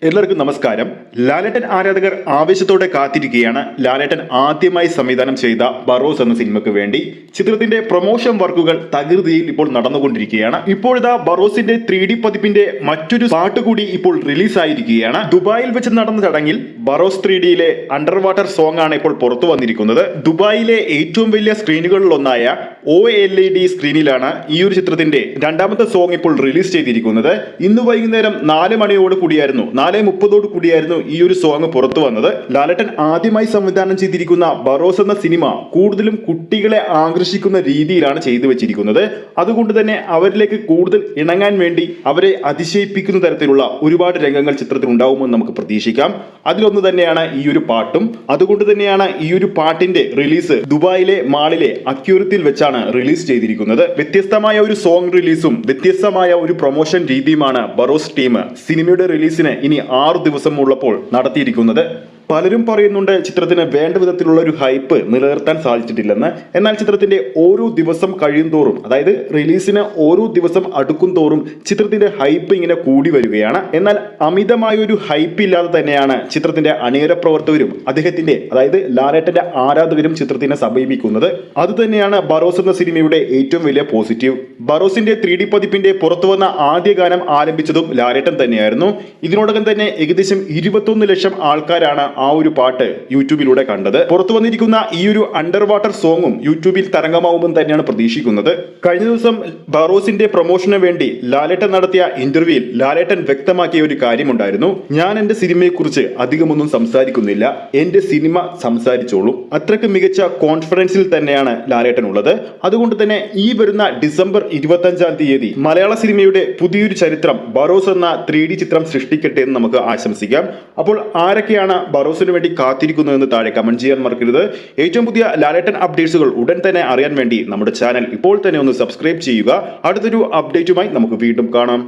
എല്ലാവർക്കും നമസ്കാരം. ലാലേട്ടൻ ആരാധകർ ആവേശത്തോടെ കാത്തിരിക്കുകയാണ് ലാലേട്ടൻ ആദ്യമായി സംവിധാനം ചെയ്ത ബറോസ് എന്ന സിനിമയ്ക്ക് വേണ്ടി. ചിത്രത്തിന്റെ പ്രൊമോഷൻ വർക്കുകൾ തകൃതിയിൽ ഇപ്പോൾ നടന്നുകൊണ്ടിരിക്കുകയാണ്. ഇപ്പോഴത്തെ ബറോസിന്റെ 3D പതിപ്പിന്റെ മറ്റൊരു പാട്ട് കൂടി ഇപ്പോൾ റിലീസ് ആയിരിക്കുകയാണ്. ദുബായിൽ വെച്ച് നടന്ന ചടങ്ങിൽ ബറോസ് 3Dയിലെ അണ്ടർ വാട്ടർ സോങ് ആണ് ഇപ്പോൾ പുറത്തു വന്നിരിക്കുന്നത്. ദുബായിലെ ഏറ്റവും വലിയ സ്ക്രീനുകളിലൊന്നായ OLED സ്ക്രീനിലാണ് ഈ ഒരു ചിത്രത്തിന്റെ രണ്ടാമത്തെ സോങ് ഇപ്പോൾ റിലീസ് ചെയ്തിരിക്കുന്നത്. ഇന്ന് വൈകുന്നേരം 4 മണിയോട് കൂടിയായിരുന്നു 4:30 കൂടിയായിരുന്നു ഈ ഒരു സോങ് പുറത്തു വന്നത്. ലാലേട്ടൻ ആദ്യമായി സംവിധാനം ചെയ്തിരിക്കുന്ന ബറോസ് എന്ന സിനിമ കൂടുതലും കുട്ടികളെ ആകർഷിക്കുന്ന രീതിയിലാണ് ചെയ്തു വെച്ചിരിക്കുന്നത്. അതുകൊണ്ട് തന്നെ അവരിലേക്ക് കൂടുതൽ ഇണങ്ങാൻ വേണ്ടി അവരെ അതിശയിപ്പിക്കുന്ന തരത്തിലുള്ള ഒരുപാട് രംഗങ്ങൾ ചിത്രത്തിൽ ഉണ്ടാവുമെന്ന് നമുക്ക് പ്രതീക്ഷിക്കാം. അതിലൊന്ന് തന്നെയാണ് ഈ ഒരു പാട്ടും. അതുകൊണ്ട് തന്നെയാണ് ഈ ഒരു പാട്ടിന്റെ റിലീസ് ദുബായിലെ മാളിലെ അക്യൂരത്തിൽ വെച്ചാണ് റിലീസ് ചെയ്തിരിക്കുന്നത്. വ്യത്യസ്തമായ ഒരു സോങ് റിലീസും വ്യത്യസ്തമായ ഒരു പ്രൊമോഷൻ രീതിയുമാണ് ബറോസ് ടീം സിനിമയുടെ റിലീസിന് ഇനി 6 ദിവസം ഉള്ളപ്പോൾ നടത്തിയിരിക്കുന്നത്. പലരും പറയുന്നുണ്ട് ചിത്രത്തിന് വേണ്ട വിധത്തിലുള്ള ഒരു ഹൈപ്പ് നിലനിർത്താൻ സാധിച്ചിട്ടില്ലെന്ന്. എന്നാൽ ചിത്രത്തിന്റെ ഓരോ ദിവസം കഴിയും തോറും, അതായത് റിലീസിന് ഓരോ ദിവസം അടുക്കും തോറും ചിത്രത്തിന്റെ ഹൈപ്പ് ഇങ്ങനെ കൂടി വരികയാണ്. എന്നാൽ അമിതമായ ഒരു ഹൈപ്പ് ഇല്ലാതെ തന്നെയാണ് ചിത്രത്തിന്റെ അണിയര പ്രവർത്തകരും അദ്ദേഹത്തിന്റെ, അതായത് ലാലേട്ടന്റെ ആരാധകരും ചിത്രത്തിനെ സമീപിക്കുന്നത്. അത് തന്നെയാണ് ബറോസ് എന്ന സിനിമയുടെ ഏറ്റവും വലിയ പോസിറ്റീവ്. ബറോസിന്റെ 3D പതിപ്പിന്റെ പുറത്തു വന്ന ആദ്യ ഗാനം ആരംഭിച്ചതും ലാലേട്ടൻ തന്നെയായിരുന്നു. ഇതിനോടകം തന്നെ ഏകദേശം 21 ലക്ഷം ആൾക്കാരാണ് ആ ഒരു പാട്ട് യൂട്യൂബിലൂടെ കണ്ടത്. പുറത്തു വന്നിരിക്കുന്ന ഈ ഒരു അണ്ടർ വാട്ടർ സോങ്ങും യൂട്യൂബിൽ തരംഗമാവുമെന്ന് തന്നെയാണ് പ്രതീക്ഷിക്കുന്നത്. കഴിഞ്ഞ ദിവസം ബറോസിന്റെ പ്രൊമോഷന് വേണ്ടി ലാലേട്ടൻ നടത്തിയ ഇന്റർവ്യൂവിൽ ലാലേട്ടൻ വ്യക്തമാക്കിയ ഒരു കാര്യമുണ്ടായിരുന്നു. ഞാൻ എന്റെ സിനിമയെക്കുറിച്ച് അധികമൊന്നും സംസാരിക്കുന്നില്ല, എന്റെ സിനിമ സംസാരിച്ചോളും. അത്രയ്ക്ക് മികച്ച കോൺഫിഡൻസിൽ തന്നെയാണ് ലാലേട്ടൻ ഉള്ളത്. അതുകൊണ്ട് തന്നെ ഈ വരുന്ന ഡിസംബർ 25-ാം തീയതി മലയാള സിനിമയുടെ പുതിയൊരു ചരിത്രം ബറോസ് എന്ന 3D ചിത്രം സൃഷ്ടിക്കട്ടെ എന്ന് നമുക്ക് ആശംസിക്കാം. അപ്പോൾ ആരൊക്കെയാണ് ബറോസിന് വേണ്ടി കാത്തിരിക്കുന്നതെന്ന് താഴെ കമന്റ് ചെയ്യാൻ മറക്കരുത്. ഏറ്റവും പുതിയ ലാലേട്ടൻ അപ്ഡേറ്റ്സുകൾ ഉടൻ തന്നെ അറിയാൻ വേണ്ടി നമ്മുടെ ചാനൽ ഇപ്പോൾ തന്നെ ഒന്ന് സബ്സ്ക്രൈബ് ചെയ്യുക. അടുത്തൊരു അപ്ഡേറ്റുമായി നമുക്ക് വീണ്ടും കാണാം.